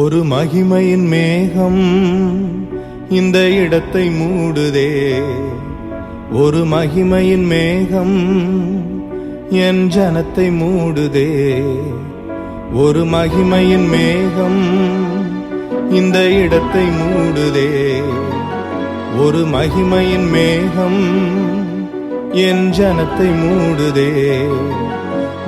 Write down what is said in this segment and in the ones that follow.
ஒரு மகிமையின் மேகம் இந்த இடத்தை மூடுதே. ஒரு மகிமையின் மேகம் என் ஜனத்தை மூடுதே. ஒரு மகிமையின் மேகம் இந்த இடத்தை மூடுதே. ஒரு மகிமையின் மேகம் என் ஜனத்தை மூடுதே.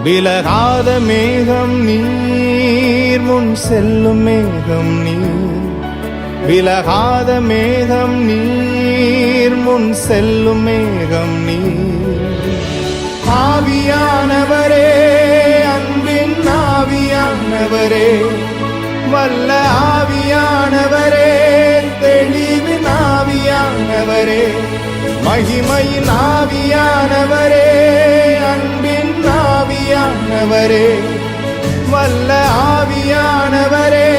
விலகாத மேகம் நீர், முன் செல்லும் மேகம் நீர். விலகாத மேகம் நீர், முன் செல்லும் மேகம் நீர். ஆவியானவரே, அன்பின் ஆவியானவரே, வல்ல ஆவியானவரே, தெளிவின் ஆவியானவரே, மகிமையின் ஆவியானவரே, அன்பின் ஆவியானவரே, வல்ல ஆவியானவரே,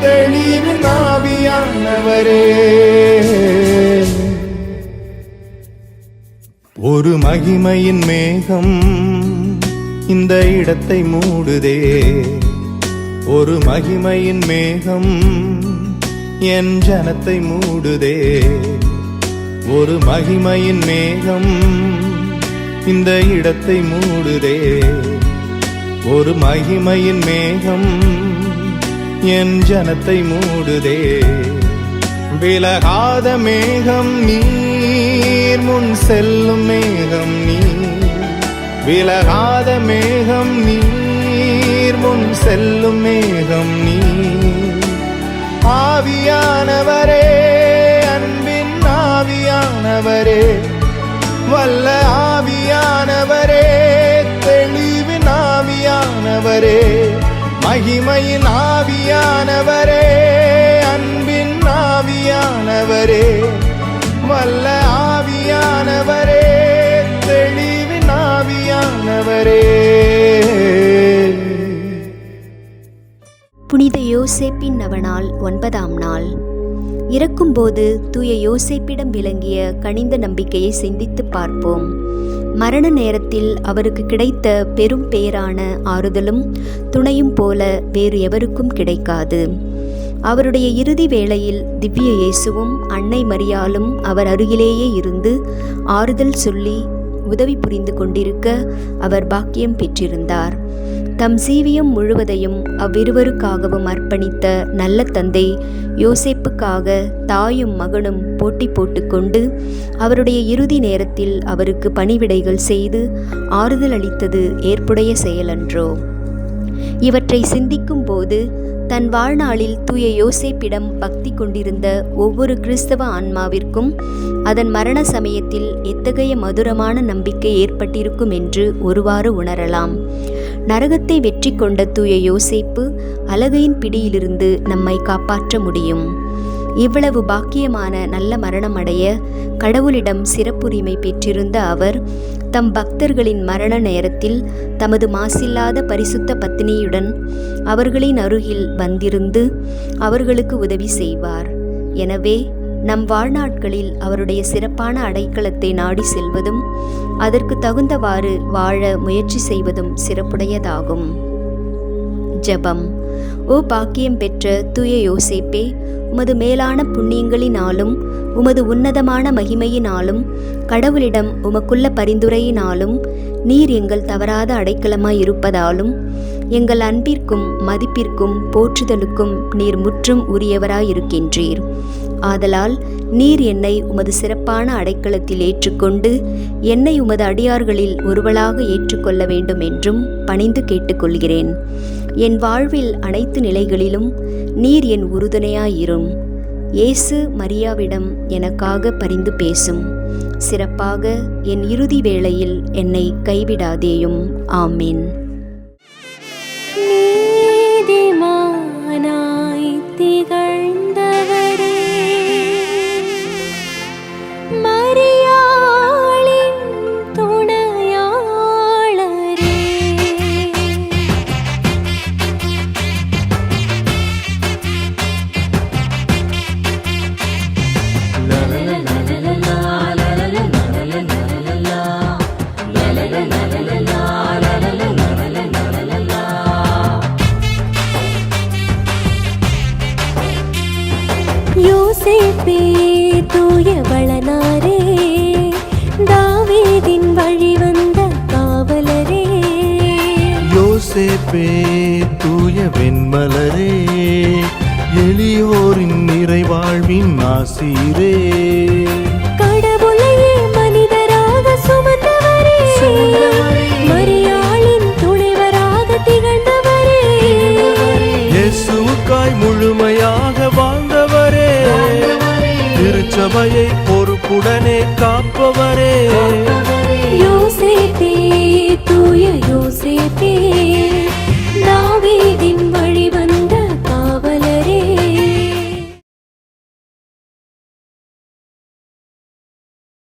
தெளிவின் ஆவியானவரே. ஒரு மகிமையின் மேகம் இந்த இடத்தை மூடுதே. ஒரு மகிமையின் மேகம் என் ஜனத்தை மூடுதே. ஒரு மகிமையின் மேகம் இந்த இடத்தை மூடுதே. ஒரு மகிமையின் மேகம் என் ஜனத்தை மூடுதே. விலகாத மேகம் நீர், முன் செல்லும் மேகம் நீர். விலகாத மேகம் நீர், முன் செல்லும் மேகம் நீர். ஆவியானவரே, அன்பின் ஆவியானவரே, வல்ல ஆவியானவரே, தெளிவின் ஆவியானவரே, மகிமையின் ஆவியானவரே, அன்பின் ஆவியானவரே, வல்ல ஆவியானவரே, தெளிவின் ஆவியானவரே. புனித யோசேப்பின் நவநாள் 9ஆம் நாள். இறக்கும்போது தூய யோசேப்பிடம் விளங்கிய கனிந்த நம்பிக்கையை சிந்தித்து பார்ப்போம். மரண நேரத்தில் அவருக்கு கிடைத்த பெரும் பேரான ஆறுதலும் துணையும் போல வேறு எவருக்கும் கிடைக்காது. அவருடைய இறுதி வேளையில் திவ்ய இயேசுவும் அன்னை மரியாளும் அவர் அருகிலேயே இருந்து ஆறுதல் சொல்லி உதவி புரிந்து கொண்டிருக்க அவர் பாக்கியம் பெற்றிருந்தார். தம் ஜீவியம் முழுவதையும் அவ்விருவருக்காகவும் அர்ப்பணித்த நல்ல தந்தை யோசேப்புக்காக தாயும் மகனும் போட்டி போட்டுக்கொண்டு அவருடைய இறுதி நேரத்தில் அவருக்கு பணிவிடைகள் செய்து ஆறுதல் அளித்தது ஏற்புடைய செயலன்றோ? இவற்றை சிந்திக்கும் போது தன் வாழ்நாளில் தூய யோசேப்பிடம் பக்தி கொண்டிருந்த ஒவ்வொரு கிறிஸ்தவ ஆன்மாவிற்கும் அதன் மரண சமயத்தில் எத்தகைய மதுரமான நம்பிக்கை ஏற்பட்டிருக்கும் என்று ஒருவாறு உணரலாம். நரகத்தை வெற்றி கொண்ட தூய யோசேப்பு அலகையின் பிடியிலிருந்து நம்மை காப்பாற்ற முடியும். இவ்வளவு பாக்கியமான நல்ல மரணம் அடைய கடவுளிடம் சிறப்புரிமை பெற்றிருந்த அவர் தம் பக்தர்களின் மரண நேரத்தில் தமது மாசில்லாத பரிசுத்த பத்தினியுடன் அவர்களின் அருகில் வந்திருந்து அவர்களுக்கு உதவி செய்வார். எனவே நம் வாழ்நாட்களில் அவருடைய சிறப்பான அடைக்கலத்தை நாடி செல்வதும் அதற்கு தகுந்தவாறு வாழ முயற்சி செய்வதும் சிறப்புடையதாகும். ஜெபம். ஓ பாக்கியம் பெற்ற தூய யோசேப்பே, உமது மேலான புண்ணியங்களினாலும் உமது உன்னதமான மகிமையினாலும் கடவுளிடம் உமக்குள்ள பரிந்துரையினாலும் நீர் எங்கள் தவறாத அடைக்கலமாய் இருப்பதாலும் எங்கள் அன்பிற்கும் மதிப்பிற்கும் போற்றுதலுக்கும் நீர் முற்றும் உரியவராயிருக்கின்றீர். ஆதலால் நீர் என்னை உமது சிறப்பான அடைக்கலத்தில் ஏற்றுக்கொண்டு என்னை உமது அடியார்களில் ஒருவளாக ஏற்றுக்கொள்ள வேண்டும் என்றும் பணிந்து கேட்டுக்கொள்கிறேன். என் வாழ்வில் அனைத்து நிலைகளிலும் நீர் என் உறுதுணையாயிரும். இயேசு மரியாவிடம் எனக்காக பரிந்து பேசும். சிறப்பாக என் இறுதி வேளையில் என்னை கைவிடாதேயும். ஆமீன். நீதிமானாய் திகழ்ந்தவரே, மரியாளின் துணையாளரே, வழிவந்த காவலரே, யோசேப்பே தூய வெண்மலரே, எளியோரின் நிறைவாழ்வின் ஆசீரே.